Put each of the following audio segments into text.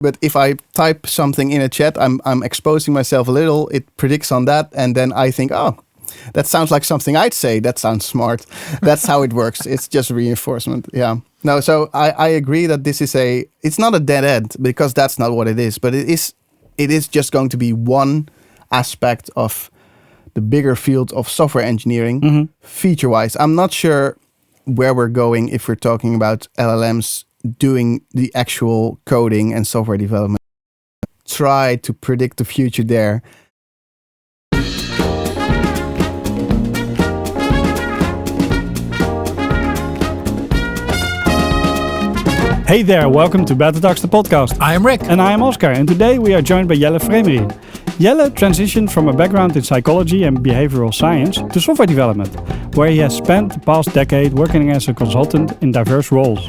But if I type something in a chat, I'm exposing myself a little. It predicts on that, and then I think, oh, that sounds like something I'd say. That sounds smart. That's how it works. It's just reinforcement. Yeah. No, so I agree that this is it's not a dead end, because that's not what it is. But it is just going to be one aspect of the bigger field of software engineering, feature-wise. I'm not sure where we're going if we're talking about LLMs doing the actual coding and software development. Try to predict the future there. Hey there, welcome to Betatalks, the podcast. I am Rick. And I am Oscar, and today we are joined by Jelle Fremery. Jelle transitioned from a background in psychology and behavioral science to software development, where he has spent the past decade working as a consultant in diverse roles.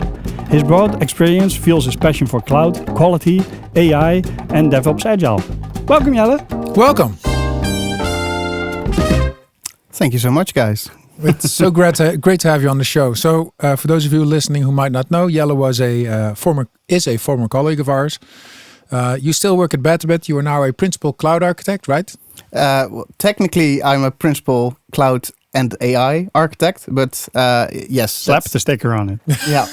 His broad experience fuels his passion for cloud, quality, AI, and DevOps Agile. Welcome, Jelle. Welcome. Thank you so much, guys. It's so great to have you on the show. So, for those of you listening who might not know, Jelle is a former colleague of ours. You still work at Betabit. You are now a principal cloud architect, right? Well, technically, I'm a principal cloud and AI architect, but yes. Slap the sticker on it. Yeah.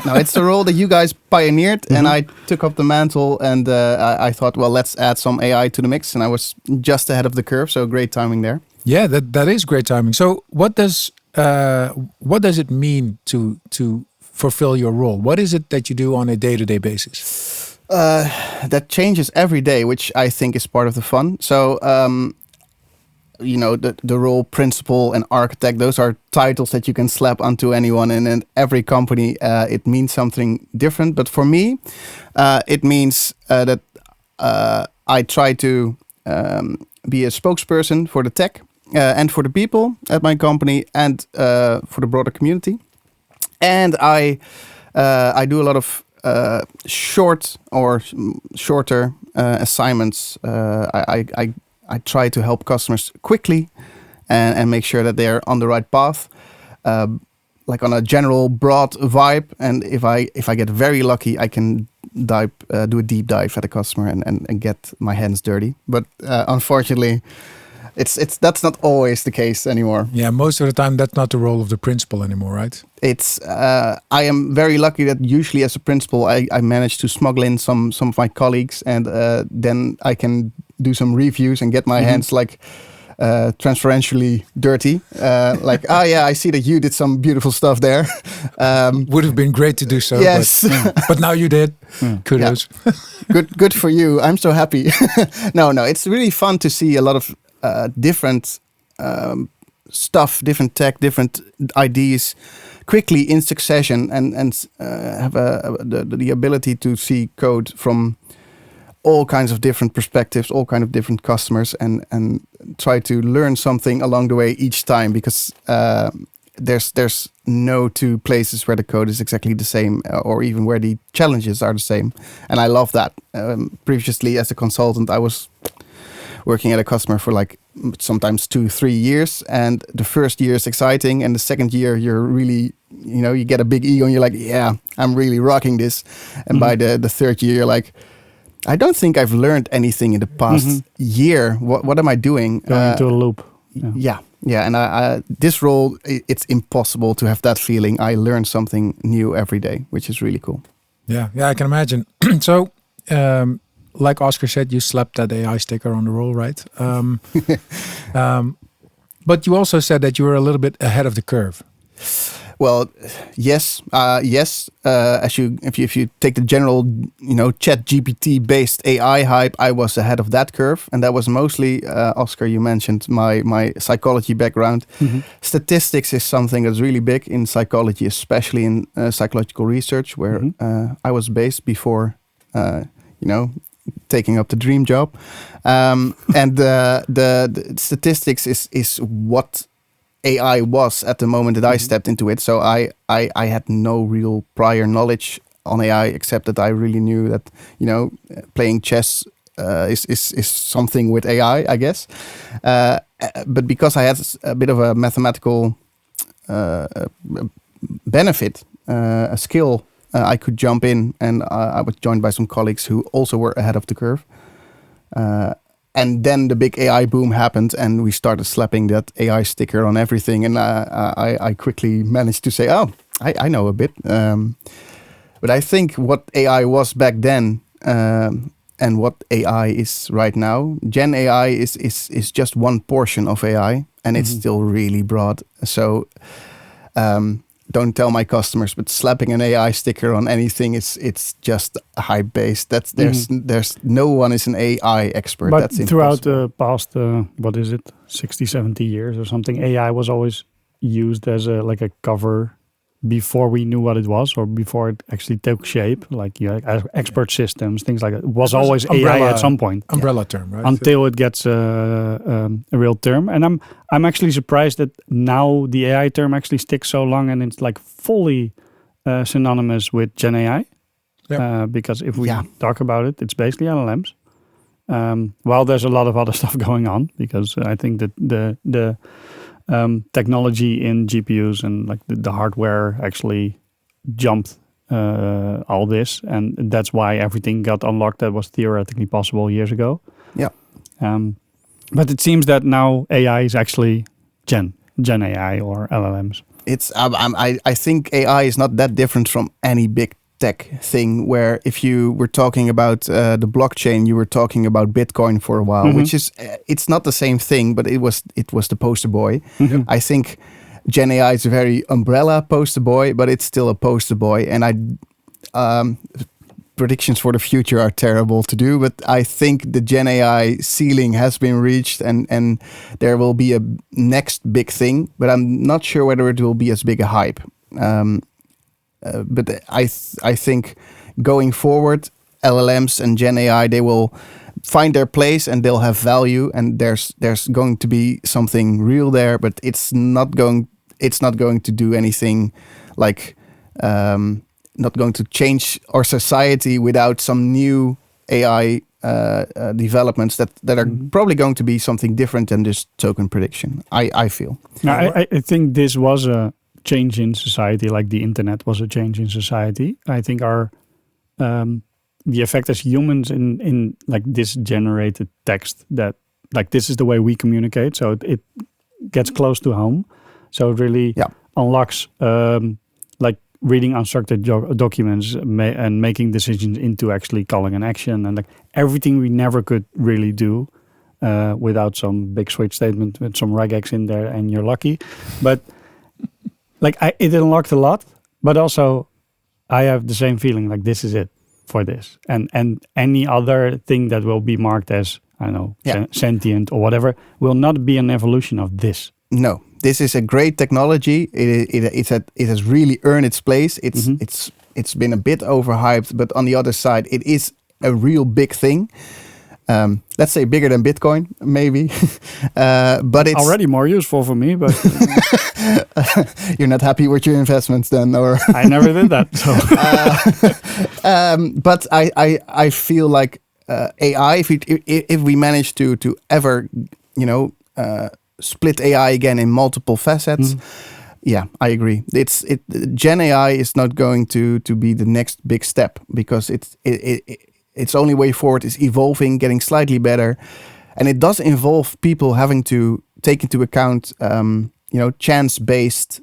No, it's the role that you guys pioneered, and I took up the mantle, and I thought, well, let's add some AI to the mix, and I was just ahead of the curve, so great timing there. Yeah, that is great timing. So what does it mean to fulfill your role? What is it that you do on a day-to-day basis? That changes every day, which I think is part of the fun. So, the role principal and architect, those are titles that you can slap onto anyone. And in every company, it means something different. But for me, it means that I try to be a spokesperson for the tech and for the people at my company and for the broader community. And I do a lot of shorter assignments. I try to help customers quickly and make sure that they're on the right path, like on a general broad vibe. And if I get very lucky, I can do a deep dive at a customer and get my hands dirty. But unfortunately, that's not always the case anymore. Yeah, most of the time that's not the role of the principal anymore, right? I am very lucky that usually as a principal I manage to smuggle in some of my colleagues, and then I can do some reviews and get my hands like transferentially dirty. I see that you did some beautiful stuff there. Would have been great to do so. Yes, but now you did. Kudos. Yeah. Good for you. I'm so happy. No, it's really fun to see a lot of different stuff, different tech, different ideas quickly in succession, and have the ability to see code from all kinds of different perspectives, all kinds of different customers, and try to learn something along the way each time, because there's no two places where the code is exactly the same, or even where the challenges are the same. And I love that. Previously, as a consultant, I was working at a customer for like sometimes 2-3 years, and the first year is exciting, and the second year you're really, you get a big ego and you're like, yeah, I'm really rocking this. And by the third year, you're like, I don't think I've learned anything in the past year. What am I doing? Going into a loop. Yeah. And I this role, it's impossible to have that feeling. I learn something new every day, which is really cool. Yeah, I can imagine. So, like Oscar said, you slapped that AI sticker on the roll, right? But you also said that you were a little bit ahead of the curve. Well, yes. If you take the general, ChatGPT based AI hype, I was ahead of that curve, and that was mostly Oscar. You mentioned my psychology background. Statistics is something that's really big in psychology, especially in psychological research, where I was based before, taking up the dream job, and the statistics is what AI was at the moment that I stepped into it. So I had no real prior knowledge on AI, except that I really knew that playing chess is something with AI, I guess. But because I had a bit of a mathematical benefit, a skill I could jump in, and I was joined by some colleagues who also were ahead of the curve. And then the big AI boom happened, and we started slapping that AI sticker on everything. And I quickly managed to say, "Oh, I know a bit." But I think what AI was back then and what AI is right now, Gen AI is just one portion of AI, and it's still really broad. So don't tell my customers, but slapping an AI sticker on anything, it's just hype based. There's no one is an AI expert. But That's throughout impossible. the past, 60, 70 years or something, AI was always used as a cover before we knew what it was, or before it actually took shape, like expert systems, things like that. It was always AI at some point. Umbrella term, right? Until it gets a real term. And I'm actually surprised that now the AI term actually sticks so long, and it's like fully synonymous with Gen AI. Yep. Because if we talk about it, it's basically LLMs. While there's a lot of other stuff going on, because I think that the technology in GPUs and like the hardware actually jumped all this, and that's why everything got unlocked that was theoretically possible years ago. Yeah. But it seems that now AI is actually Gen AI or LLMs. It's I think AI is not that different from any big tech thing, where if you were talking about the blockchain, you were talking about Bitcoin for a while, which is it's not the same thing, but it was the poster boy. I think Gen AI is a very umbrella poster boy, but it's still a poster boy. And predictions for the future are terrible to do, but I think the Gen AI ceiling has been reached, and there will be a next big thing, but I'm not sure whether it will be as big a hype. But I think going forward, LLMs and Gen AI, they will find their place and they'll have value, and there's going to be something real there, but it's not going to do anything like not going to change our society without some new AI developments that are probably going to be something different than just token prediction. I feel. Now, I think this was a change in society, like the internet was a change in society. I think our the effect as humans in like this generated text, that like this is the way we communicate, so it gets close to home. So it really unlocks like reading unstructured documents and making decisions into actually calling an action, and like everything we never could really do without some big switch statement with some regex in there and you're lucky. But like it unlocked a lot, but also I have the same feeling, like this is it for this. And any other thing that will be marked as, I don't know, sentient or whatever, will not be an evolution of this. No, this is a great technology. It has really earned its place. It's been a bit overhyped, but on the other side, it is a real big thing. Let's say bigger than Bitcoin, maybe. But it's already more useful for me. But you're not happy with your investments, then, or I never did that. So, but I feel like AI. If we manage to ever, split AI again in multiple facets. Yeah, I agree. Gen AI is not going to be the next big step, because its only way forward is evolving, getting slightly better, and it does involve people having to take into account, chance-based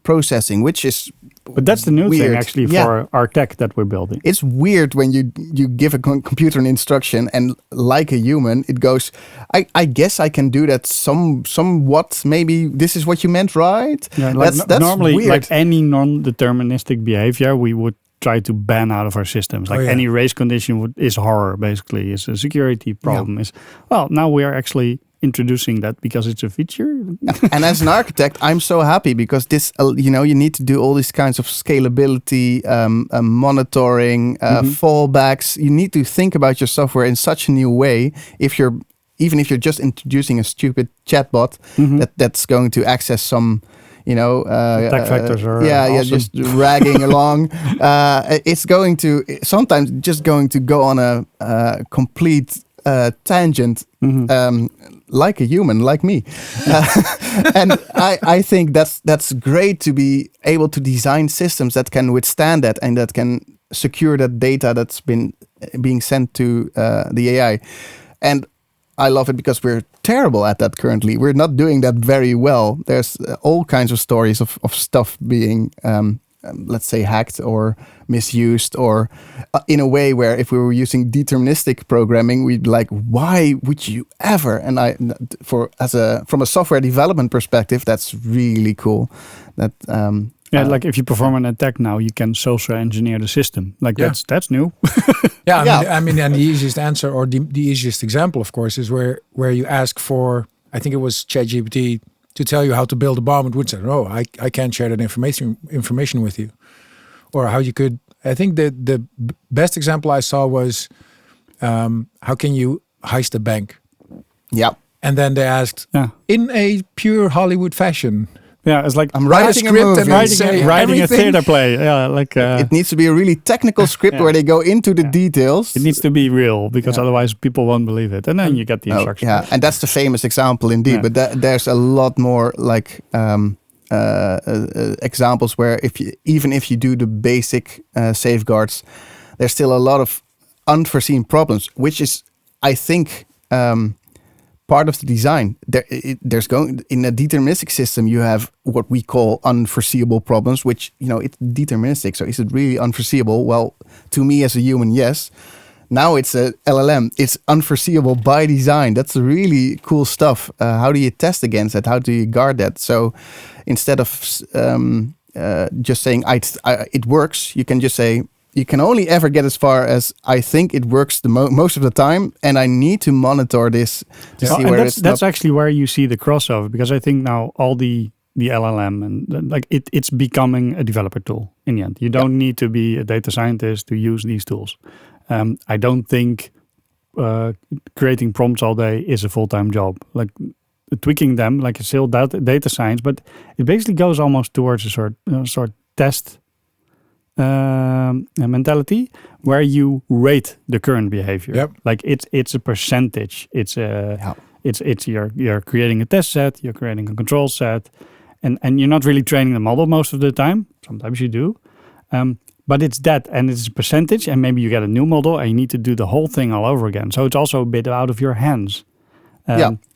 processing, which is. But that's the new weird thing, actually, for our tech that we're building. It's weird when you give a computer an instruction, and like a human, it goes, I guess I can do that somewhat. Maybe this is what you meant, right? Yeah, that's normally weird. Like any non-deterministic behavior, we would try to ban out of our systems. Like any race condition is horror, basically. It's a security problem. Now we are actually introducing that because it's a feature. And as an architect, I'm so happy, because this, you need to do all these kinds of scalability, monitoring, fallbacks. You need to think about your software in such a new way. Even if you're just introducing a stupid chatbot that's going to access some, attack vectors are awesome. Just ragging along. It's going to sometimes just going to go on a complete tangent, like a human, like me. And I think that's great to be able to design systems that can withstand that and that can secure that data that's being sent to the AI. And I love it because we're terrible at that currently. We're not doing that very well. There's all kinds of stories of stuff being, let's say, hacked or misused, or in a way where if we were using deterministic programming, we'd be like, why would you ever? And from a software development perspective, that's really cool. That like if you perform an attack now, you can social engineer the system. Like that's new. I mean, and the easiest answer or the easiest example, of course, is where you ask for, I think it was ChatGPT, to tell you how to build a bomb. It would say, "No, I can't share that information with you." Or how you could. I think the best example I saw was, how can you heist a bank? Yeah. And then they asked, in a pure Hollywood fashion. Yeah, it's like I'm writing a script movie. and writing a theater play. Yeah, like it needs to be a really technical script where they go into the details. It needs to be real because otherwise people won't believe it. And then you get the instructions. Yeah, and that's the famous example indeed. Yeah. But there's a lot more like examples where even if you do the basic safeguards, there's still a lot of unforeseen problems, which is, I think, part of the design. There's going in a deterministic system, you have what we call unforeseeable problems, which it's deterministic. So is it really unforeseeable? Well, to me as a human, yes. Now it's a LLM. It's unforeseeable by design. That's really cool stuff. How do you test against that? How do you guard that? So instead of just saying it works, you can just say, you can only ever get as far as I think it works the most of the time, and I need to monitor this to see where that's actually where you see the crossover, because I think now all the LLM and like it's becoming a developer tool in the end. You don't need to be a data scientist to use these tools. I don't think creating prompts all day is a full-time job. Like tweaking them, like it's still data science, but it basically goes almost towards a sort test mentality where you rate the current behavior. Yep. Like it's a percentage. It's you're creating a test set, you're creating a control set, and you're not really training the model most of the time. Sometimes you do. But it's that, and it's a percentage, and maybe you get a new model and you need to do the whole thing all over again. So it's also a bit out of your hands.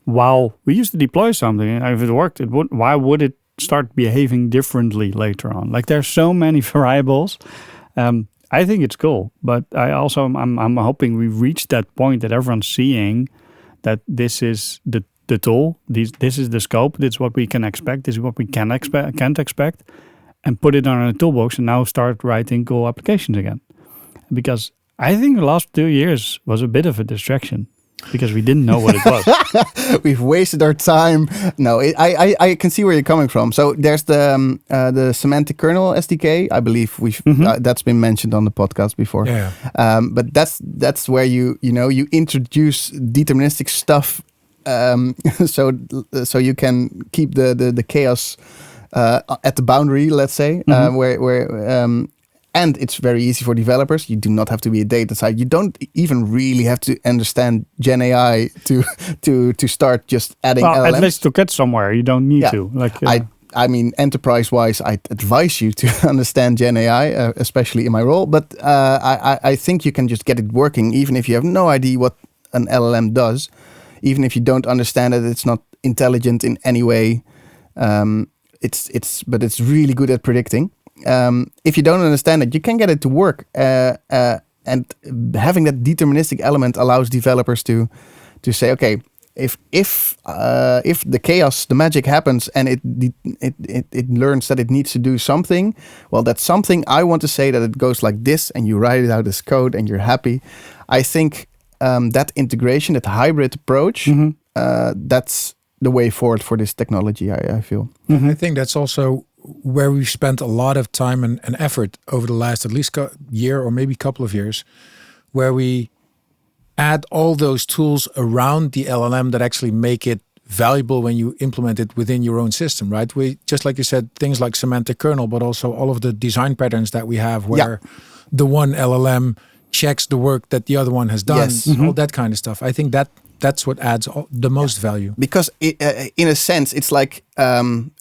While we used to deploy something, and if it worked, why would it start behaving differently later on? Like there's so many variables. I think it's cool, but I'm hoping we reach that point that everyone's seeing that this is the tool, this is the scope, this is what we can expect, this is what we can't expect, and put it on a toolbox and now start writing cool applications again. Because I think the last 2 years was a bit of a distraction because we didn't know what it was. We've wasted our time. No, I can see where you're coming from. So there's the semantic kernel SDK. I believe that's been mentioned on the podcast before. Yeah. But that's where you introduce deterministic stuff, so you can keep the chaos at the boundary, let's say, and it's very easy for developers. You do not have to be a data scientist. You don't even really have to understand Gen AI to start just adding LLMs. At least to get somewhere, you don't need to. Like I mean, enterprise-wise, I advise you to understand Gen AI, especially in my role. But I think you can just get it working, even if you have no idea what an LLM does, even if you don't understand it. It's not intelligent in any way. But it's really good at predicting. If you don't understand it, you can get it to work. And having that deterministic element allows developers to say, okay, if the chaos, the magic happens, and it learns that it needs to do something, well, that's something I want to say that it goes like this, and you write it out as code, and you're happy. I think that integration, that hybrid approach, that's the way forward for this technology, I feel. Mm-hmm. I think that's also where we've spent a lot of time and effort over the last at least year or maybe couple of years, where we add all those tools around the LLM that actually make it valuable when you implement it within your own system, right? We, just like you said, things like semantic kernel, but also all of the design patterns that we have where the one LLM checks the work that the other one has done, Yes. all that kind of stuff. I think that's what adds the most value. Because in a sense, it's like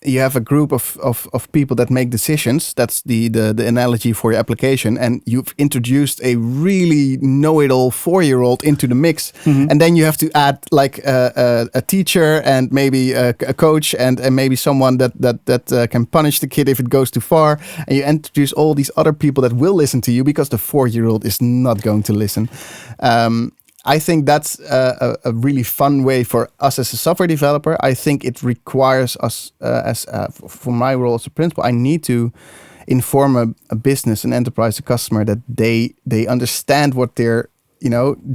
you have a group of people that make decisions. That's the analogy for your application. And you've introduced a really know-it-all 4-year-old into the mix. And then you have to add like a teacher and maybe a coach and maybe someone that can punish the kid if it goes too far. And you introduce all these other people that will listen to you because the 4-year-old is not going to listen. I think that's a really fun way for us as a software developer. I think it requires us, for my role as a principal, I need to inform a business, an enterprise, a customer that they understand what they're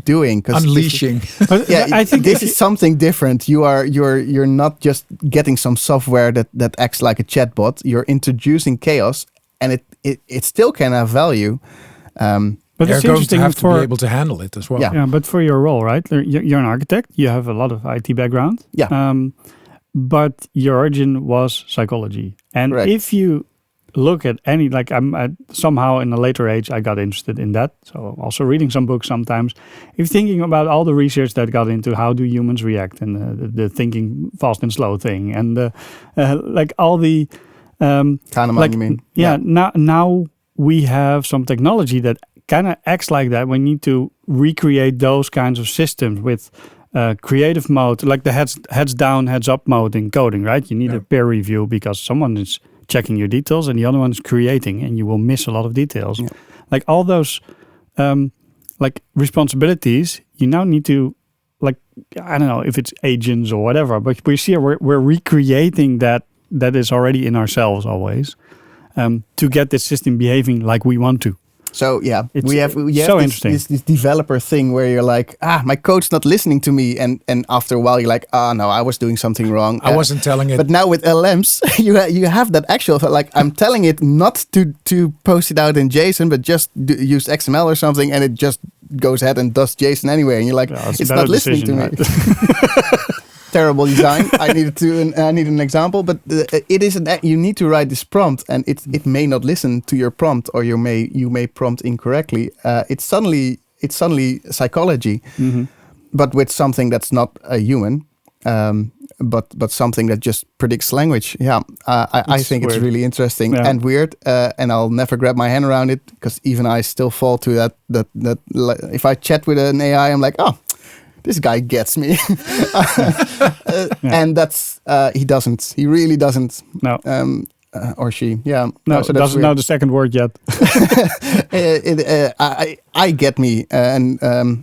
doing. Unleashing. I think this is something different. You're not just getting some software that acts like a chatbot. You're introducing chaos, and it still can have value. But they're going to have to be able to handle it as well. Yeah, but for your role, right? You're an architect. You have a lot of IT background. Yeah. But your origin was psychology. And Correct. if you look at any, like somehow in a later age, I got interested in that. So also reading some books sometimes. If thinking about all the research that got into how do humans react and the thinking fast and slow thing. And like all the... Kahneman, you mean? Yeah, now we have some technology that kind of acts like that. We need to recreate those kinds of systems with creative mode, like the heads down, heads up mode in coding, right? You need a peer review because someone is checking your details and the other one is creating, and you will miss a lot of details. Yeah. Like all those like responsibilities, you now need to, like, I don't know if it's agents or whatever, but we're recreating that is already in ourselves always to get the system behaving like we want to. So yeah, we have so this developer thing where you're like, my code's not listening to me, and after a while you're like, no, I was doing something wrong. I wasn't telling it. But now with LLMs, you have that actual, like, I'm telling it not to post it out in JSON, but just use XML or something, and it just goes ahead and does JSON anyway, and you're like, it's not listening to me. Terrible design. I need an example, but it is you need to write this prompt, and it may not listen to your prompt, or you may prompt incorrectly. It's suddenly psychology, but with something that's not a human, but something that just predicts language. Yeah, I think it's really interesting and weird, and I'll never grab my hand around it because even I still fall to that. If I chat with an AI, I'm like, this guy gets me. And that's, he doesn't. He really doesn't. No. Or she, yeah. No, so doesn't know the second word yet. I get me, and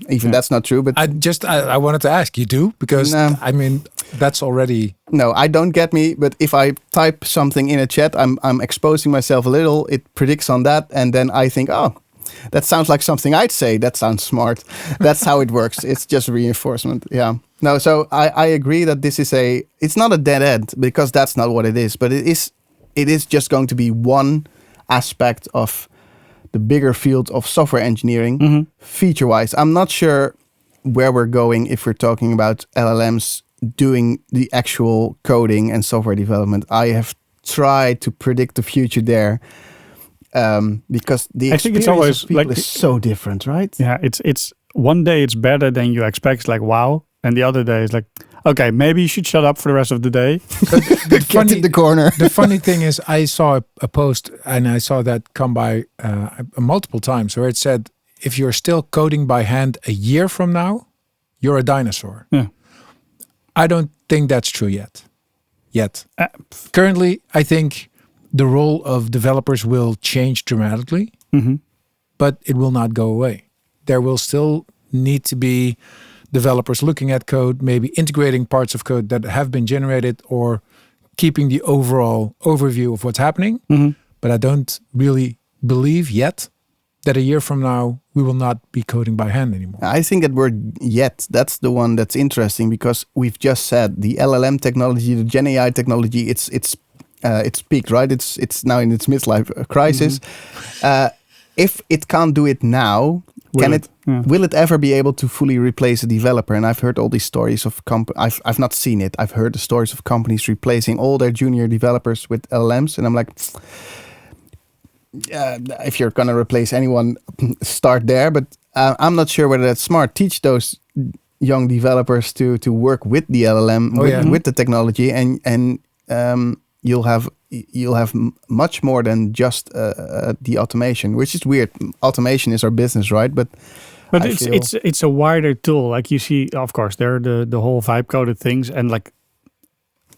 even that's not true. But I wanted to ask, you do? Because, I mean, that's already... No, I don't get me, but if I type something in a chat, I'm exposing myself a little, it predicts on that, and then I think, that sounds like something I'd say. That sounds smart. That's how it works. It's just reinforcement. Yeah. No, so I agree that this is it's not a dead end, because that's not what it is, but it is just going to be one aspect of the bigger field of software engineering, feature-wise. I'm not sure where we're going if we're talking about LLMs doing the actual coding and software development. I have tried to predict the future there. Because the experience of people is so different, right? Yeah, it's one day it's better than you expect. It's like, wow. And the other day it's like, okay, maybe you should shut up for the rest of the day. Get in the corner. The funny thing is, I saw a post, and I saw that come by multiple times, where it said, if you're still coding by hand a year from now, you're a dinosaur. Yeah. I don't think that's true yet. Currently, I think the role of developers will change dramatically, but it will not go away. There will still need to be developers looking at code, maybe integrating parts of code that have been generated, or keeping the overall overview of what's happening. But I don't really believe yet that a year from now we will not be coding by hand anymore. I think that word "yet," that's the one that's interesting, because we've just said the LLM technology, the Gen AI technology, it's peaked, right? It's now in its midlife crisis. If it can't do it now, will it ever be able to fully replace a developer? And I've heard all these stories of I've not seen it. I've heard the stories of companies replacing all their junior developers with LLMs, and I'm like, if you're gonna replace anyone, start there. But I'm not sure whether that's smart. Teach those young developers to work with the LLM, with the technology, and you'll have much more than just the automation, which is weird. Automation is our business, right? But it's a wider tool. Like you see, of course, there are the whole vibe coded things, and like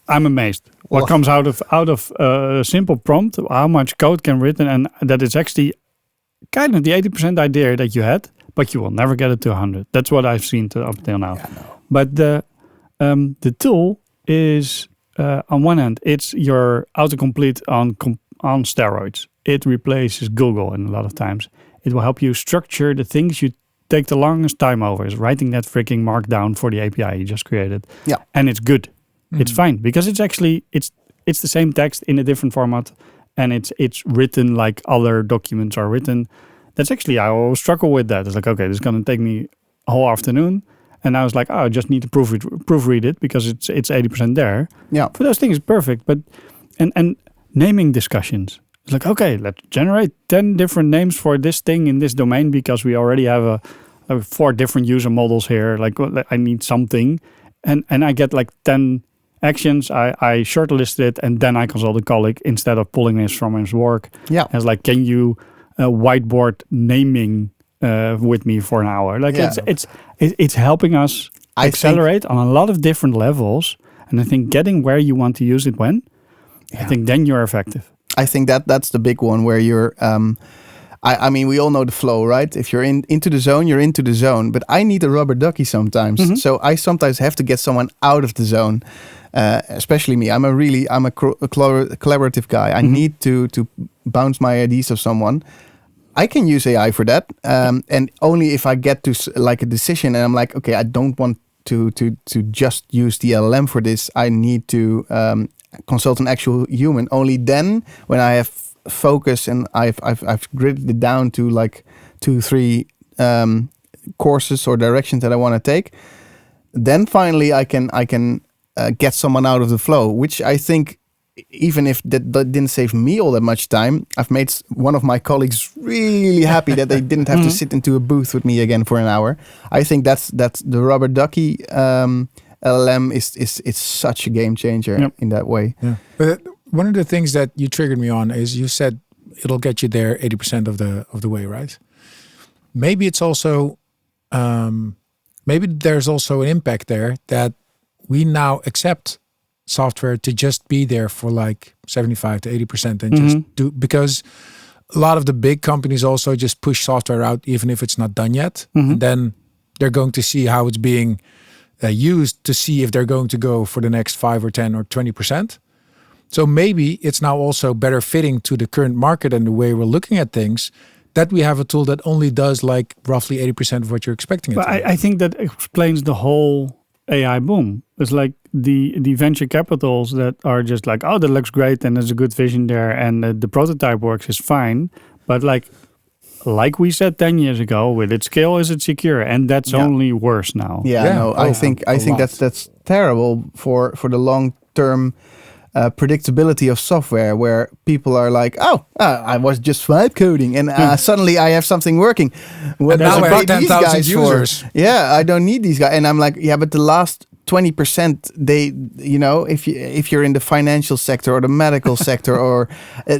I'm amazed what comes out of a simple prompt, how much code can written, and that is actually kind of the 80% idea that you had, but you will never get it to 100. That's what I've seen up till now. Yeah, no. But the tool is on one hand, it's your autocomplete on steroids. It replaces Google, and a lot of times it will help you structure the things you take the longest time over, is writing that freaking markdown for the API you just created. Yeah, and it's good. It's fine because it's actually it's the same text in a different format, and it's written like other documents are written. That's actually, I always struggle with that. It's like, okay, this is going to take me a whole afternoon, and I was like, I just need to proofread it because it's 80% there. Yeah, for those things it's perfect, but and naming discussions. It's like, okay, let's generate 10 different names for this thing in this domain because we already have a 4 different user models here. Like, I need something, and I get like 10 actions. I shortlisted it, and then I consult a colleague instead of pulling this from his work. Yeah, it's like, can you whiteboard naming with me for an hour? Like, it's helping us accelerate on a lot of different levels. And I think getting where you want to use it when, I think then you're effective. I think that's the big one where you're. I mean, we all know the flow, right? If you're into the zone, you're into the zone. But I need a rubber ducky sometimes. Mm-hmm. So I sometimes have to get someone out of the zone. Especially me. I'm a collaborative guy. I need to bounce my ideas off someone. I can use AI for that. And only if I get to like a decision and I'm like, okay, I don't want to just use the LLM for this. I need to consult an actual human. Only then, when I have focus and I've gridded it down to like 2-3 courses or directions that I want to take, then finally I can get someone out of the flow, which I think, even if that didn't save me all that much time, I've made one of my colleagues really happy that they didn't have to sit into a booth with me again for an hour. I think that's the rubber ducky LLM is such a game changer in that way. Yeah. But one of the things that you triggered me on is you said it'll get you there 80% of the way, right? Maybe it's also maybe there's also an impact there that we now accept software to just be there for like 75 to 80% and just do, because a lot of the big companies also just push software out even if it's not done yet. And then they're going to see how it's being used to see if they're going to go for the next 5 or 10 or 20%. So maybe it's now also better fitting to the current market and the way we're looking at things, that we have a tool that only does like roughly 80% of what you're expecting it to do. I think that explains the whole AI boom. It's like the venture capitals that are just like, oh, that looks great and there's a good vision there and the prototype works is fine. But like we said 10 years ago, will it scale? Is it secure? And that's only worse now. I think that's terrible for the long term predictability of software, where people are like, I was just vibe coding and suddenly I have something working. What now I have 10,000 users. I don't need these guys. And I'm like, but the last 20%, they, if you're in the financial sector or the medical sector, or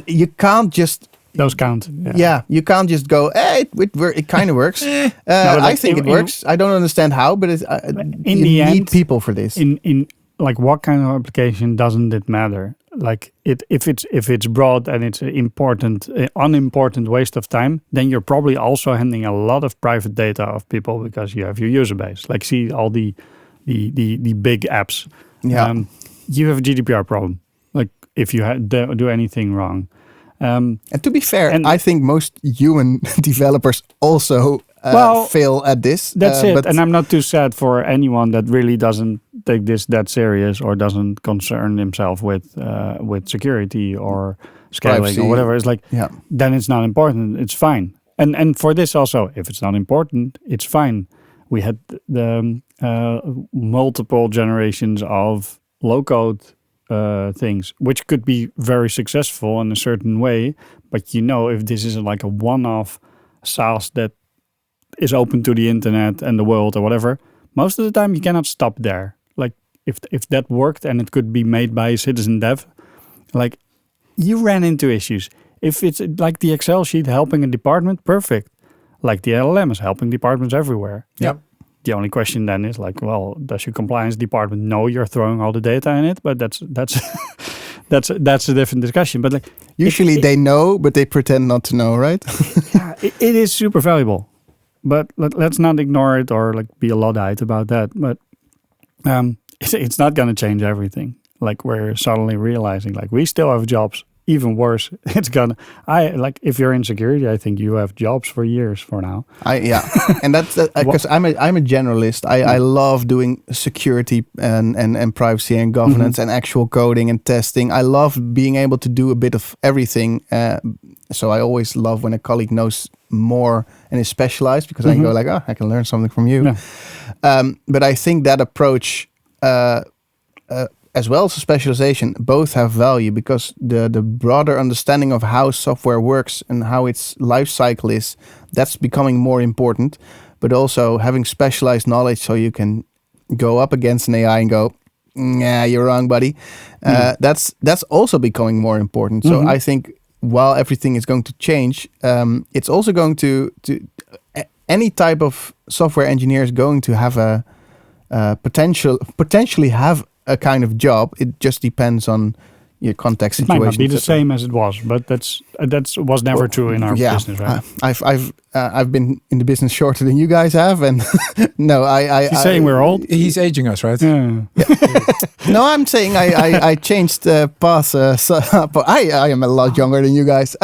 you can't just. Those count. You can't just go, it kind of works. I think it works. I don't understand how, but you need people for this. In like, what kind of application doesn't it matter? Like, if it's broad and it's an unimportant waste of time, then you're probably also handling a lot of private data of people because you have your user base. Like, see all the big apps. You have a GDPR problem. Like, if you do anything wrong. And to be fair, I think most human developers also fail at this. That's it. And I'm not too sad for anyone that really doesn't take this that serious or doesn't concern himself with security or scaling privacy, or whatever. It's like, then it's not important. It's fine. And for this also, if it's not important, it's fine. We had the multiple generations of low-code things, which could be very successful in a certain way, but if this is like a one-off SaaS that is open to the internet and the world or whatever. Most of the time, you cannot stop there. Like if that worked and it could be made by a citizen dev, like you ran into issues. If it's like the Excel sheet helping a department, perfect. Like the LLMs helping departments everywhere. Yep. The only question then is like, well, does your compliance department know you're throwing all the data in it? But that's that's a different discussion. But like Usually they know, but they pretend not to know, right? yeah, it is super valuable. But let's not ignore it or like be a Luddite about that. But it's not going to change everything. Like we're suddenly realizing like we still have jobs. Even worse, if you're in security, I think you have jobs for years for now. And that's because I'm a generalist. I love doing security and privacy and governance and actual coding and testing. I love being able to do a bit of everything. So I always love when a colleague knows more and is specialized, because I can go like, oh, I can learn something from you. Yeah. But I think that approach. As well as specialization, both have value, because the broader understanding of how software works and how its life cycle is, that's becoming more important. But also having specialized knowledge so you can go up against an AI and go, nah, you're wrong, buddy. That's also becoming more important. So I think while everything is going to change, it's also going to any type of software engineer is going to have a potentially have a kind of job. It just depends on your context situation. It might not be the same as it was, but that was never true in our business, right? I've been in the business shorter than you guys have, and no, He's saying we're old. He's aging us, right? Yeah. No, I'm saying I changed path. I am a lot younger than you guys.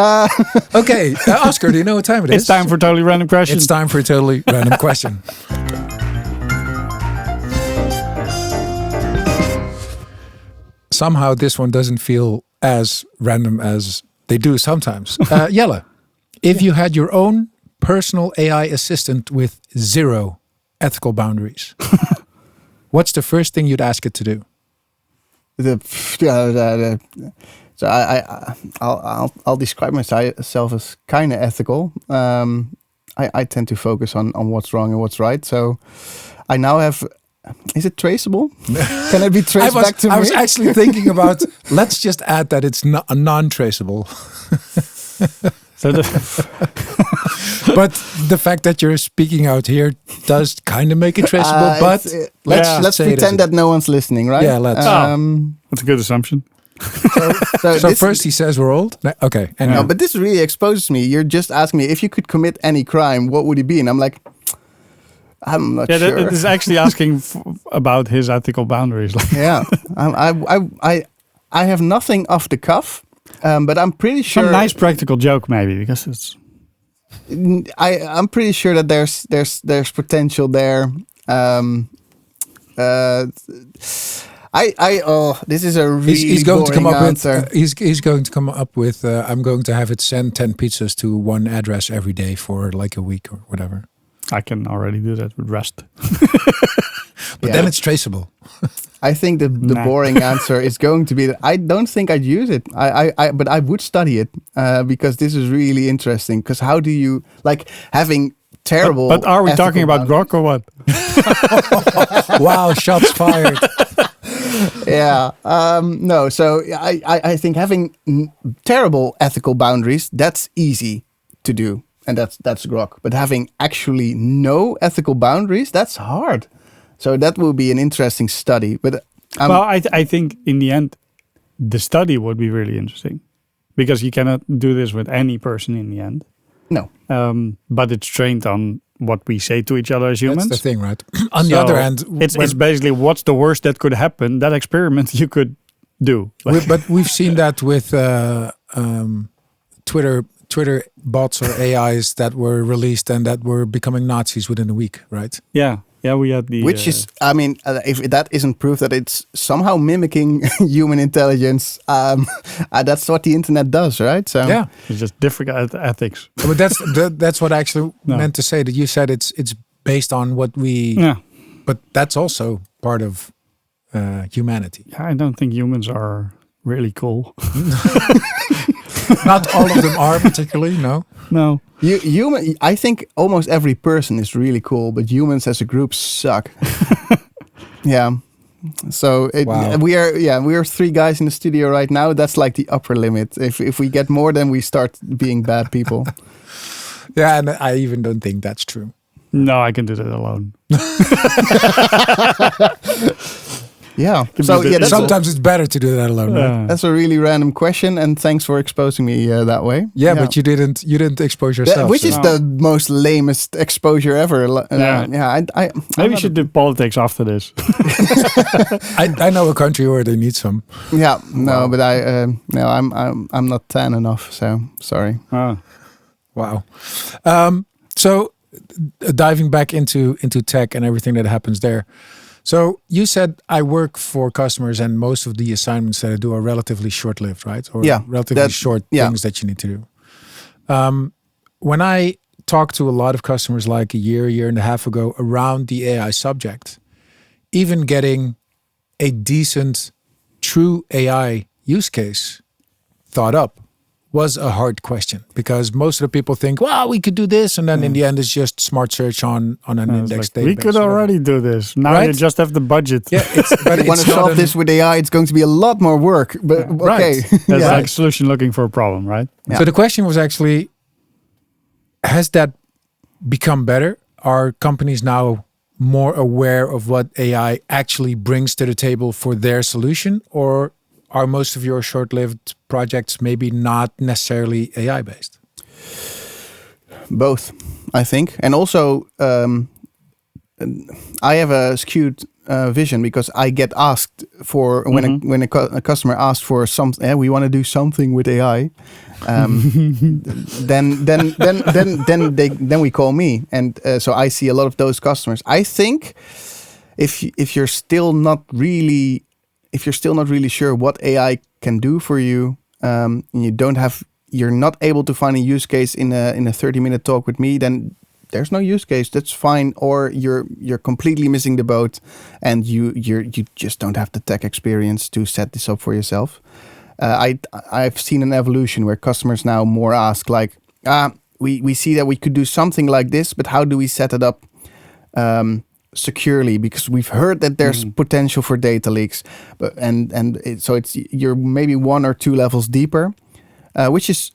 Okay, Oscar, do you know what time it is? It's time for Totally Random Question. It's time for a Totally Random Question. Somehow this one doesn't feel as random as they do sometimes. Jelle, if you had your own personal AI assistant with 0 ethical boundaries, what's the first thing you'd ask it to do? So I'll describe myself as kind of ethical. I tend to focus on what's wrong and what's right. So I now have. Is it traceable? Can it be traced back to me? I was actually thinking about, let's just add that it's not non-traceable. But the fact that you're speaking out here does kind of make it traceable. But let's pretend that no one's listening, right? Yeah, let's. That's a good assumption. So first he says we're old. Okay. No, but this really exposes me. You're just asking me if you could commit any crime, what would it be? And I'm like, I'm not sure. That is actually asking about his ethical boundaries. Yeah, I have nothing off the cuff, but I'm pretty sure. Some nice practical joke, maybe, because it's. I'm pretty sure that there's potential there. This is a really he's going to come up answer. With he's going to come up with I'm going to have it send 10 pizzas to one address every day for like a week or whatever. I can already do that with Rust. But then it's traceable. I think the boring answer is going to be that I don't think I'd use it. But I would study it because this is really interesting. Because how do you like having terrible? But are we talking about Grok or what? Wow, shots fired. Yeah. No. So I think having terrible ethical boundaries, that's easy to do. And that's Grok. But having actually no ethical boundaries, that's hard. So that will be an interesting study. But I think in the end, the study would be really interesting. Because you cannot do this with any person in the end. No. But it's trained on what we say to each other as humans. That's the thing, right? On the other hand... It's basically what's the worst that could happen. That experiment you could do. But we've seen that with Twitter bots or AIs that were released and that were becoming Nazis within a week, right? Yeah. Yeah, we had the... Which is, I mean, if that isn't proof that it's somehow mimicking human intelligence, that's what the internet does, right? So yeah, it's just different ethics. But that's what I actually meant to say. That you said it's based on what we... Yeah. But that's also part of humanity. Yeah, I don't think humans are really cool. Not all of them are particularly, no. No. I think almost every person is really cool, but humans as a group suck. Yeah. So Wow. we are 3 guys in the studio right now. That's like the upper limit. If we get more, then we start being bad people. Yeah, and I even don't think that's true. No, I can do that alone. Yeah. So yeah, sometimes it's better to do that alone. Right? That's a really random question, and thanks for exposing me that way. Yeah, but you didn't expose yourself. Which is the most lamest exposure ever. Maybe we should do politics after this. I know a country where they need some. Yeah, no, but I'm not tan enough, so sorry. Oh. Wow. So diving back into tech and everything that happens there. So you said I work for customers and most of the assignments that I do are relatively short-lived, right? Or relatively short things that you need to do. When I talk to a lot of customers like a year and a half ago around the AI subject, even getting a decent, true AI use case thought up was a hard question because most of the people think, well, we could do this. And then in the end, it's just smart search on an index database. We could already do this. Now you just have the budget. Yeah, but you want to solve this with AI, it's going to be a lot more work. But okay. That's like a solution looking for a problem, right? Yeah. So the question was actually, has that become better? Are companies now more aware of what AI actually brings to the table for their solution? Or are most of your short-lived projects maybe not necessarily AI-based? Both, I think. And also, I have a skewed vision because I get asked for, when a customer asks for something, we want to do something with AI, then we call me. And so I see a lot of those customers. I think if you're still not really sure what AI can do for you, and you're not able to find a use case in a 30-minute talk with me, then there's no use case. That's fine. Or you're completely missing the boat, and you just don't have the tech experience to set this up for yourself. I've seen an evolution where customers now more ask like, we see that we could do something like this, but how do we set it up securely, because we've heard that there's potential for data leaks, so you're maybe 1 or 2 levels deeper, which is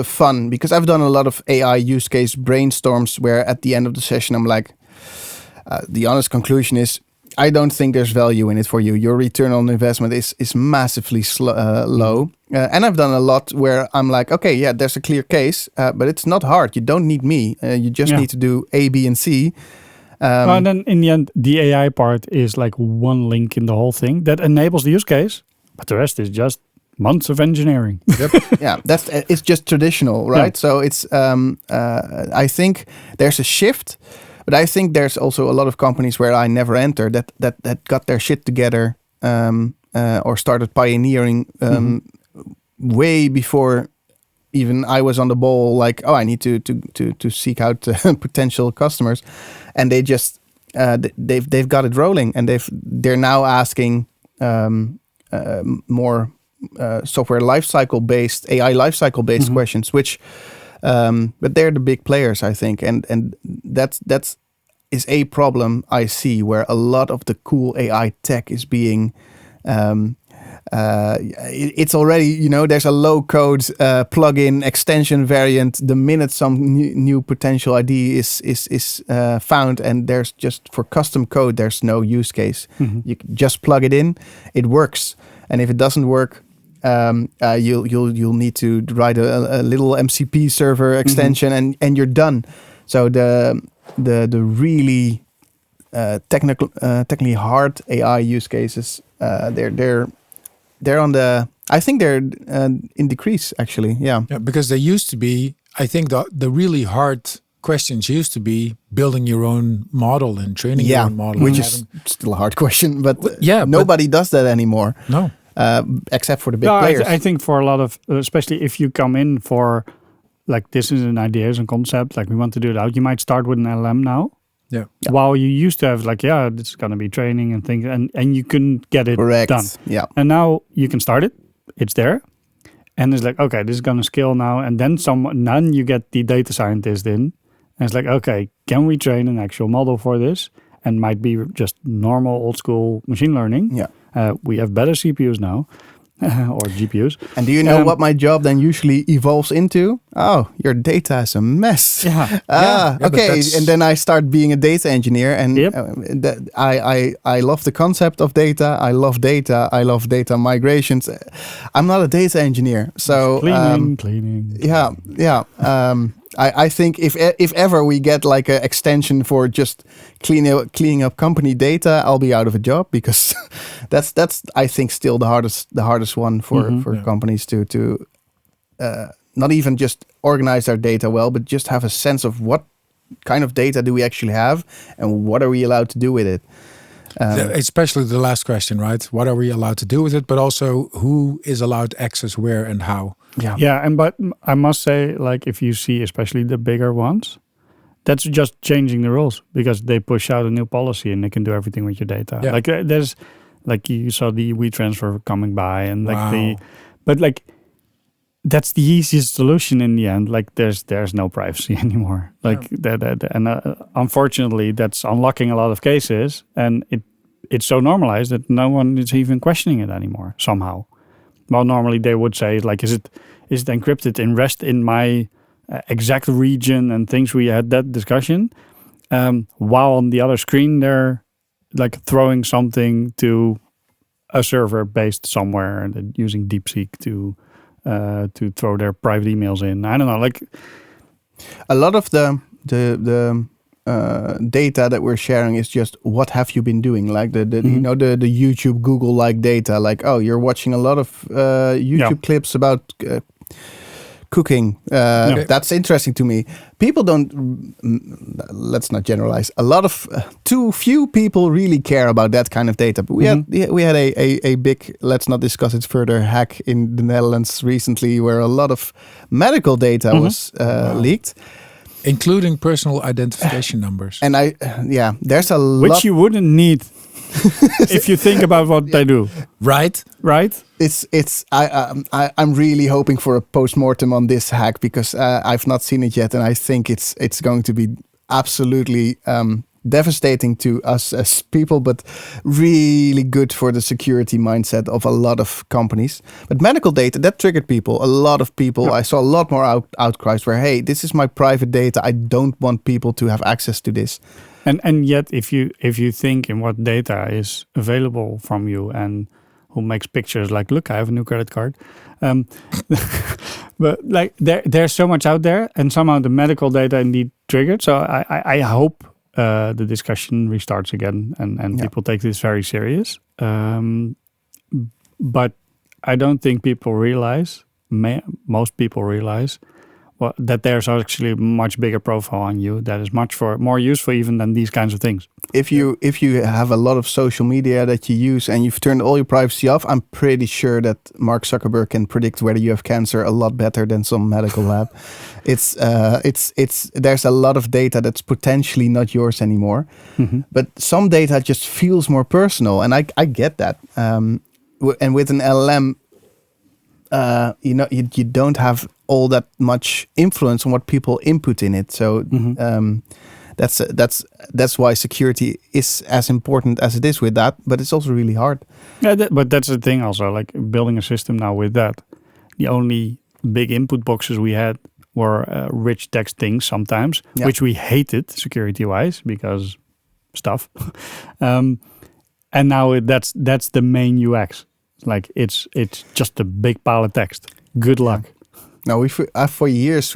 fun because I've done a lot of AI use case brainstorms where at the end of the session I'm like, the honest conclusion is I don't think there's value in it for you. Your return on investment is massively low. And I've done a lot where I'm like, okay, yeah, there's a clear case, but it's not hard. You don't need me. You just need to do A, B, and C. And then in the end, the AI part is like one link in the whole thing that enables the use case, but the rest is just months of engineering. Yep. Yeah, it's just traditional, right? Yeah. So it's I think there's a shift, but I think there's also a lot of companies where I never entered that got their shit together or started pioneering way before even I was on the ball. Like, I need to seek out potential customers, and they just they've got it rolling, and they're now asking more software lifecycle based, AI lifecycle based questions, which but they're the big players, I think, and that's is a problem I see where a lot of the cool AI tech is being it's already, there's a low code plugin extension variant the minute some new potential ID is found, and there's just for custom code there's no use case. You just plug it in, it works, and if it doesn't work, you'll need to write a little MCP server extension, and you're done. So the really technically hard AI use cases, they're on the, I think they're in decrease actually. Yeah, because they used to be, I think the really hard questions used to be building your own model and training your own model, which is still a hard question, but nobody does that anymore. No. Except for the big players. I think for a lot of, especially if you come in for, like, this is an idea, is a concept, like we want to do it out, you might start with an LLM now. Yeah. While you used to have like, it's going to be training and things, and you couldn't get it done. Yeah. And now you can start it. It's there. And it's like, okay, this is going to scale now. And then then you get the data scientist in. And it's like, okay, can we train an actual model for this? And might be just normal old school machine learning. Yeah. We have better CPUs now. Or GPUs. And do you know what my job then usually evolves into? Oh, your data is a mess. Yeah. Okay. And then I start being a data engineer, and I love the concept of data. I love data migrations. I'm not a data engineer, so cleaning. Yeah. I think if ever we get like an extension for just cleaning up company data, I'll be out of a job, because that's I think still the hardest one for companies to not even just organize their data well, but just have a sense of what kind of data do we actually have and what are we allowed to do with it. Especially the last question, right? What are we allowed to do with it? But also, who is allowed access where and how? But I must say, like, if you see especially the bigger ones, that's just changing the rules, because they push out a new policy and they can do everything with your data. Yeah. Like there's, like you saw the WeTransfer coming by, and like but like that's the easiest solution in the end. Like there's no privacy anymore. Like unfortunately, that's unlocking a lot of cases, and it's so normalized that no one is even questioning it anymore somehow. Well, normally they would say, like, is it encrypted in rest in my exact region and things. We had that discussion. While on the other screen they're like throwing something to a server based somewhere and using DeepSeek to throw their private emails in. I don't know, like a lot of the data that we're sharing is just what have you been doing, like the the YouTube Google like data, like, oh, you're watching a lot of YouTube clips about cooking. That's interesting to me. People don't, let's not generalize, a lot of too few people really care about that kind of data. But we had a big, let's not discuss it further, hack in the Netherlands recently where a lot of medical data was leaked. Including personal identification numbers. And there's a lot. Which you wouldn't need if you think about what they do. Right? I'm really hoping for a post-mortem on this hack, because I've not seen it yet, and I think it's going to be absolutely devastating to us as people, but really good for the security mindset of a lot of companies. But medical data, that triggered people. A lot of people. I saw a lot more outcries where, hey, this is my private data. I don't want people to have access to this. And yet, if you think in what data is available from you and who makes pictures like, look, I have a new credit card. But like there's so much out there, and somehow the medical data indeed triggered. So I hope the discussion restarts again and people take this very serious. But I don't think people realize, most people realize, that there's actually a much bigger profile on you that is much more useful even than these kinds of things. If you have a lot of social media that you use and you've turned all your privacy off, I'm pretty sure that Mark Zuckerberg can predict whether you have cancer a lot better than some medical lab. It's there's a lot of data that's potentially not yours anymore, but some data just feels more personal, and I get that. And with an LLM, you don't have all that much influence on what people input in it. So that's why security is as important as it is with that. But it's also really hard. Yeah, but that's the thing also. Like building a system now with that, the only big input boxes we had were rich text things sometimes, which we hated security-wise because stuff. And now that's the main UX. Like it's just a big pile of text. Good luck. No, for years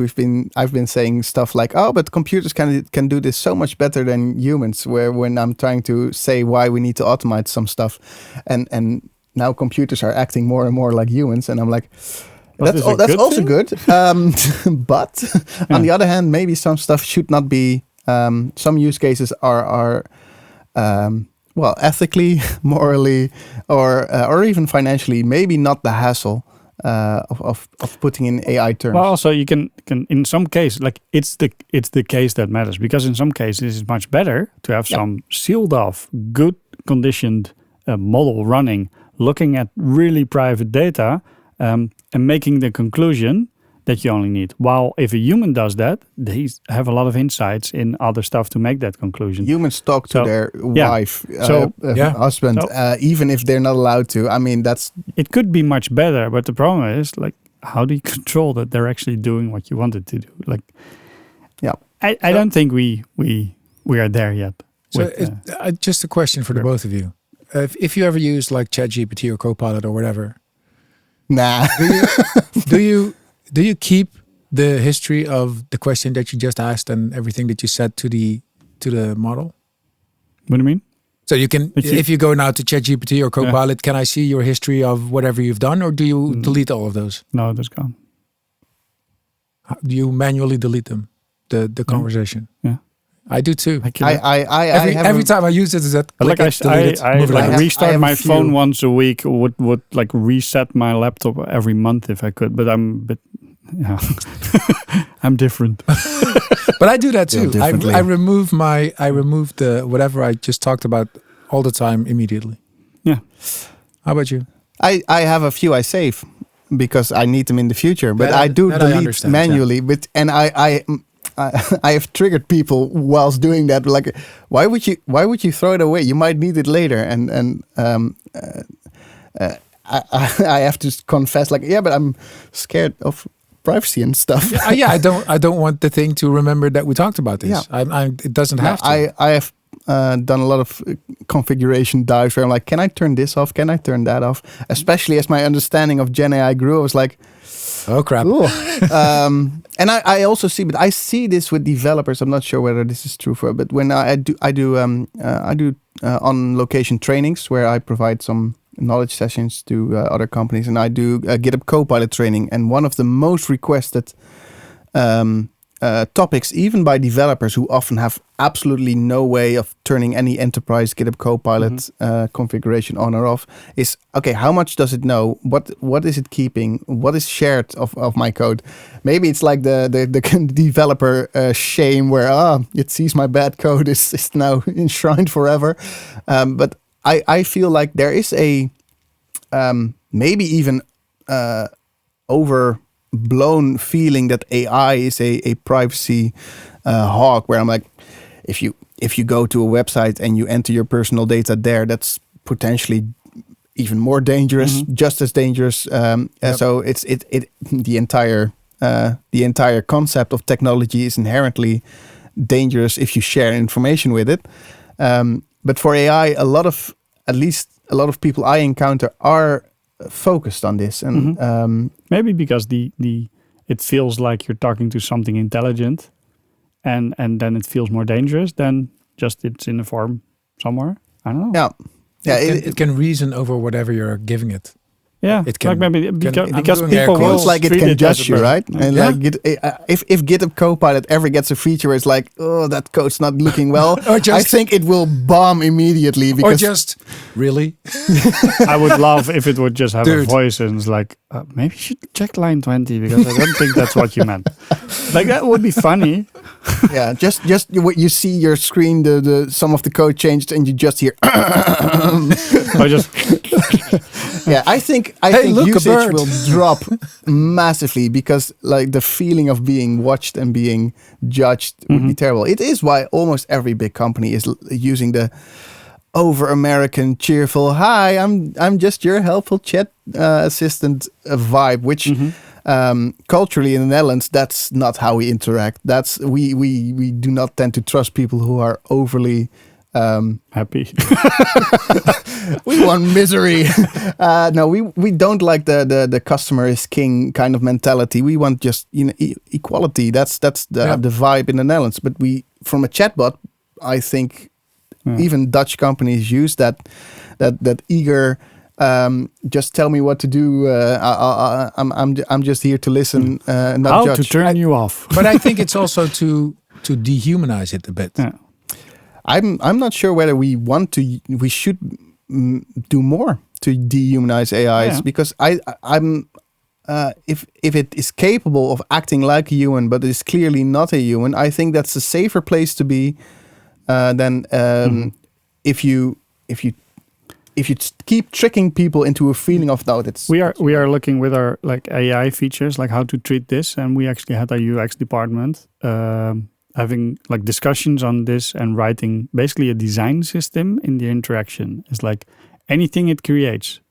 I've been saying stuff like, oh, but computers can do this so much better than humans. When I'm trying to say why we need to automate some stuff, and now computers are acting more and more like humans, and I'm like, that's also good. But on the other hand, maybe some stuff should not be. Some use cases are well, ethically, morally, or even financially, maybe not the hassle of putting in AI terms. Well, also you can in some case, like it's the case that matters, because in some cases it's much better to have some sealed off, good conditioned model running, looking at really private data, and making the conclusion that you only need. While if a human does that, they have a lot of insights in other stuff to make that conclusion. Humans talk to their wife, husband, even if they're not allowed to. I mean, it could be much better, but the problem is like, how do you control that they're actually doing what you wanted to do? Like, I don't think we are there yet. So just a question for the both of you: if you ever use like ChatGPT or Copilot or whatever, nah, do you keep the history of the question that you just asked and everything that you said to the model? What do you mean? So you can, if you go now to ChatGPT or Copilot, can I see your history of whatever you've done, or do you delete all of those? No, that's gone. Do you manually delete them? The conversation? Yeah. I do too. Every time I use it, is that like I restart my phone once a week. Would like reset my laptop every month if I could. But I'm I'm different. But I do that too. I remove the whatever I just talked about all the time immediately. Yeah. How about you? I have a few I save because I need them in the future. But I do delete manually. Yeah. But I have triggered people whilst doing that. Like, why would you throw it away? You might need it later. And I have to confess, like, but I'm scared of privacy and stuff. I don't want the thing to remember that we talked about this. Yeah. It doesn't have to. I have done a lot of configuration dives where I'm like, can I turn this off? Can I turn that off? Especially as my understanding of Gen AI grew, I was like, oh crap. And I also see, but I see this with developers. I'm not sure whether this is true but when I do on location trainings where I provide some knowledge sessions to other companies, and I do GitHub Copilot training. And one of the most requested topics, even by developers who often have absolutely no way of turning any enterprise GitHub Copilot configuration on or off, is, okay, how much does it know? What is it keeping? What is shared of my code? Maybe it's like the developer shame where, it sees my bad code is now enshrined forever. But I feel like there is a maybe even overblown feeling that AI is a privacy hog, where I'm like, if you go to a website and you enter your personal data there, that's potentially even more dangerous, just as dangerous. So it's the entire concept of technology is inherently dangerous if you share information with it. But for AI, at least a lot of people I encounter are focused on this, and maybe because it feels like you're talking to something intelligent, and then it feels more dangerous than just it's in a form somewhere. I don't know. It can reason over whatever you're giving it. Yeah, it can, like maybe because people will like it can judge you, right? And like if GitHub Copilot ever gets a feature where it's like, oh, that code's not looking well, I think it will bomb immediately. Because really, I would love if it would just have a voice and it's like, maybe you should check line 20 because I don't think that's what you meant. Like that would be funny. Yeah, just you see your screen, the some of the code changed, and you just hear. Or just. Yeah, I think usage will drop massively because like the feeling of being watched and being judged would be terrible. It is why almost every big company is using the over-American cheerful, hi, I'm just your helpful chat assistant vibe, which culturally in the Netherlands, that's not how we interact. We do not tend to trust people who are overly happy. We want misery. No, we don't like the customer is king kind of mentality. We want just equality. That's the vibe in the Netherlands. But from a chatbot, I think even Dutch companies use that eager. Just tell me what to do. I'm just here to listen, not how judge. To turn you off. But I think it's also to dehumanize it a bit. Yeah. I'm not sure whether we should do more to dehumanize AIs because I'm if it is capable of acting like a human but is clearly not a human, I think that's a safer place to be than if you if you keep tricking people into a feeling of doubt, it's we are looking with our like AI features, like how to treat this, and we actually had our UX department having like discussions on this and writing basically a design system in the interaction. It's like anything it creates.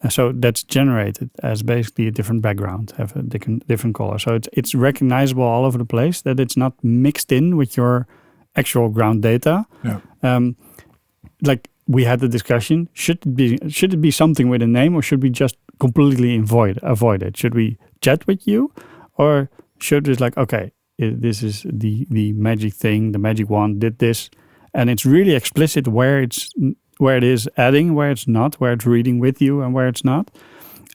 So that's generated as basically a different background, have a different color. So it's recognizable all over the place, that it's not mixed in with your actual ground data. Yeah. Like we had the discussion: should it be something with a name, or should we just completely avoid it? Should we chat with you, or should it like, okay, this is the magic thing, the magic wand did this, and it's really explicit where it is adding, where it's not, where it's reading with you, and where it's not.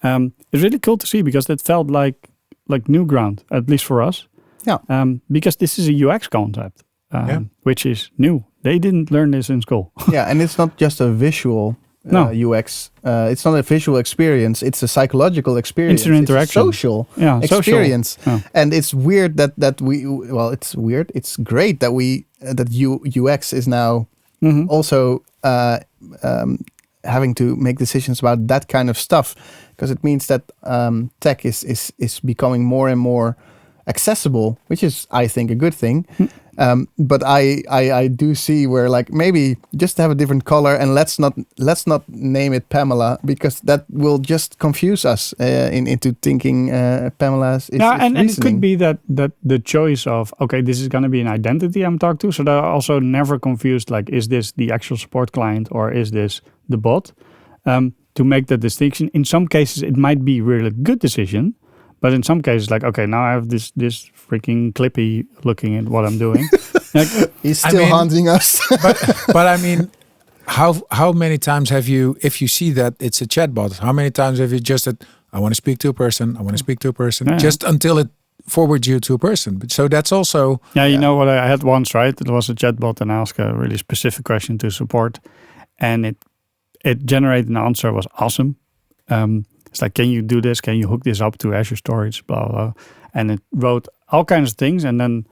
It's really cool to see, because that felt like new ground, at least for us. Yeah. Because this is a UX concept, which is new. They didn't learn this in school. Yeah, and it's not just a visual UX. It's not a visual experience. It's a psychological experience. It's an interaction. It's a social experience. Social. Yeah. And it's weird that we. Well, it's weird. It's great that that UX is now also having to make decisions about that kind of stuff, because it means that tech is becoming more and more accessible, which is, I think, a good thing. But I do see where, like, maybe just have a different color, and let's not name it Pamela, because that will just confuse us into thinking Pamela is and it could be that the choice of, okay, this is going to be an identity I'm talking to, so they're also never confused, like, is this the actual support client or is this the bot? To make that distinction, in some cases it might be really good decision. But in some cases, like, okay, now I have this freaking Clippy looking at what I'm doing. Like, he's still haunting us. but I mean, how many times have you, if you see that it's a chatbot, how many times have you just said, I want to speak to a person, I want to speak to a person, just until it forwards you to a person? But so that's also... Yeah, you know what I had once, right? It was a chatbot, and I asked a really specific question to support, and it generated an answer. It was awesome. It's like, can you do this? Can you hook this up to Azure Storage? Blah, blah. And it wrote all kinds of things. And then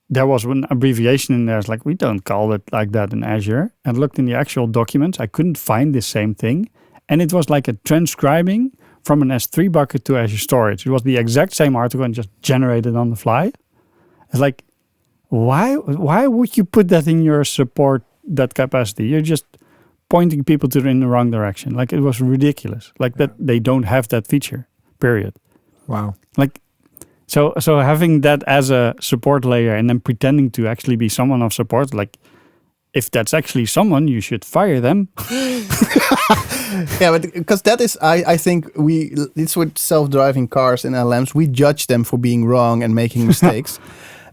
there was one abbreviation in there. It's like, we don't call it like that in Azure. And looked in the actual documents. I couldn't find the same thing. And it was like a transcribing from an S3 bucket to Azure Storage. It was the exact same article and just generated on the fly. It's like, why would you put that in your support, that capacity? You're just pointing people in the wrong direction. Like, it was ridiculous. Like, that they don't have that feature, period. Wow. Like, so having that as a support layer and then pretending to actually be someone of support, like, if that's actually someone, you should fire them. Yeah, but because that is, I think it's with self-driving cars and LLMs, we judge them for being wrong and making mistakes.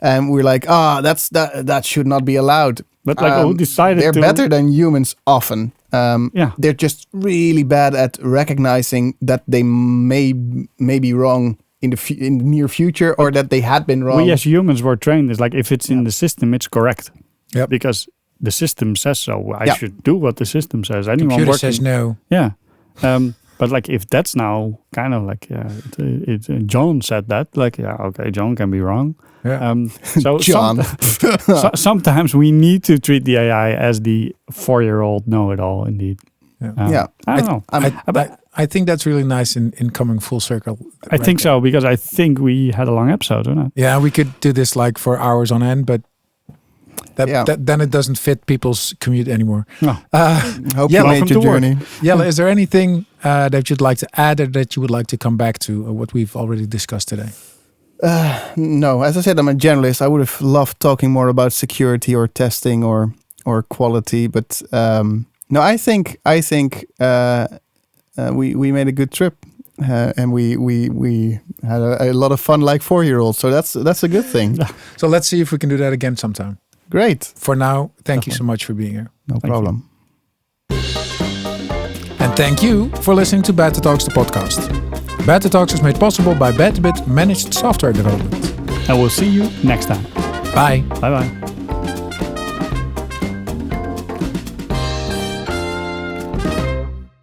And we're like, that should not be allowed. But like, who decided they're better than humans often. Yeah. They're just really bad at recognizing that they may be wrong in the near future, or that they had been wrong. We as humans were trained. It's like, if it's in the system, it's correct. Yep. Because the system says so. I should do what the system says. Anyone Computer working, says no. Yeah. But like, if that's now kind of like, John said that, like, okay, John can be wrong. Yeah. So John. Sometimes we need to treat the AI as the 4-year-old know-it-all. Indeed. Yeah. I don't know. I think that's really nice in coming full circle. I think so, because I think we had a long episode, or not? Yeah, we could do this like for hours on end, but then it doesn't fit people's commute anymore. No. Hope you made your journey. Jelle, is there anything that you'd like to add, or that you would like to come back to, what we've already discussed today? No, as I said, I'm a generalist. I would have loved talking more about security or testing or quality, but no, I think we made a good trip, and we had a lot of fun like 4-year-olds. So that's a good thing. So let's see if we can do that again sometime. Great. For now, thank you so much for being here. No problem. And thank you for listening to Betatalks, the podcast. Betatalks is made possible by Betabit Managed Software Development. And we'll see you next time. Bye. Bye-bye.